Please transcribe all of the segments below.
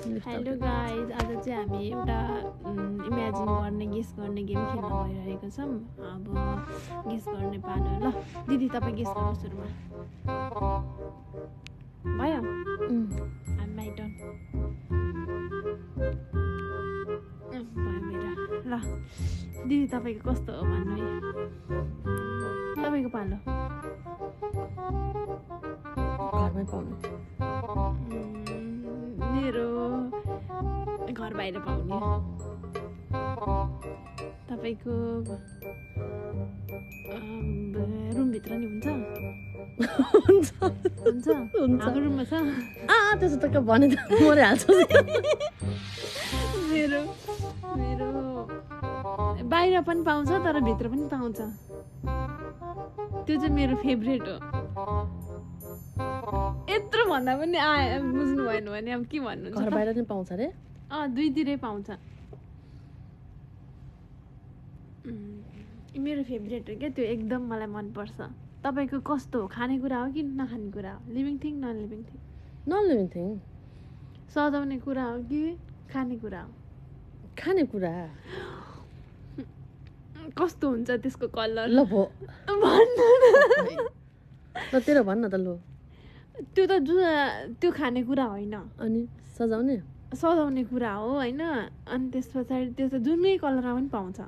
Hello guys, आज चाहिँ हामी एउटा इमेजिन गर्ने गेस गर्ने गेम खेल्न गइरहेको छौँ। अब गेस गर्ने पालो। ल दिदी तपाईँ गेस गर्नु सुरुमा। भयो माइ टर्न। भयो मेरो। ल दिदी तपाईँको कस्तो हो भन्नु है। तपाईँको पालो। घरमै पाउने। मेरो घर बाहिर पाउने। तपाईँको रुमभित्र नि हुन्छ? हुन्छ हाम्रो रुममा छ। त्यसो त के भने त मरिहाल्छ। मेरो मेरो बाहिर पनि पाउँछ तर भित्र पनि पाउँछ। त्यो चाहिँ मेरो फेभरेट हो। यत्रो भन्दा पनि बुझ्नु भएन भने अब के भन्नुहुन्छ? घर बाहिर नि पाउँछ रे? दुईतिरै पाउँछ। मेरो फेभरेट हो क्या त्यो, एकदम मलाई मनपर्छ। तपाईँको कस्तो हो? खानेकुरा हो कि नखाने कुरा हो? Living thing non living thing? Non living thing. सजाउने कुरा हो कि खाने कुरा हो? खाने कुरा। कस्तो हुन्छ त्यसको कलर? ल भो भन्नु ल तेरो भन्न त लु। त्यो त त्यो खाने कुरा होइन। अनि सजाउने सजाउने कुरा हो होइन। अनि त्यस पछाडि त्यो त जुनै कलरमा पनि पाउँछ।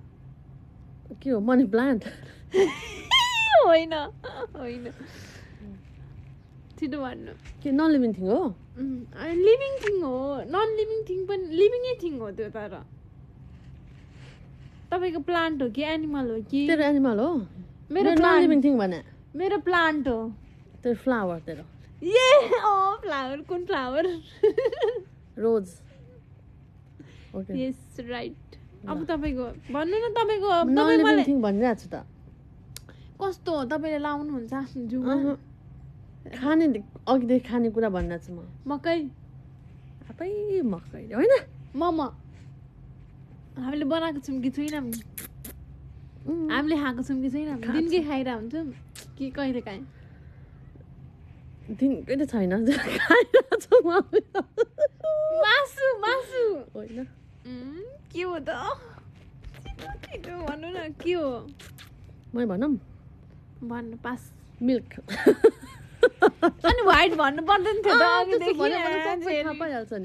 के हो? Money plant? होइन होइन, छिटो भन्नु। के नन लिभिङ थिङ हो? लिभिङ थिङ हो। नन लिभिङ थिङ पनि लिभिङै थिङ हो त्यो। तर तपाईँको प्लान्ट हो कि एनिमल हो कि? तेरो एनिमल हो। मेरो नन प्लान्ट। लिभिङ थिङ भने मेरो प्लान्ट हो। तेरो फ्लावर। तेरो फ्लावर। कुन फ्लावर? रोज। ओके यस राइट। अब तपाईँको भन्नु न। तपाईँको नन तपाईँ लिभिङ मलाई थिङ भनिरहेको छु त। कस्तो हो? तपाईँले लाउनुहुन्छ आफ्नो जिउमा? खाने अघिदेखि खाने कुरा भनिरहेको छु म। मकै। आफै मकै होइन। मोमो हामीले बनाएको छौँ कि छैनौँ? हामीले खाएको छौँ कि छैनौँ? दिनकै खाइरहेको हुन्छौँ कि कहिले काहीँ? दिनकै त छैन। खाइरहेको छु म। मासु मासु होइन के हो त? छिटो भन्नु न के हो? मै भनौँ? भन्नु पास। मिल्क। अनि व्हाइट भन्नु पर्दैन थियो त अघिदेखि। थाहा पाइहाल्छ नि।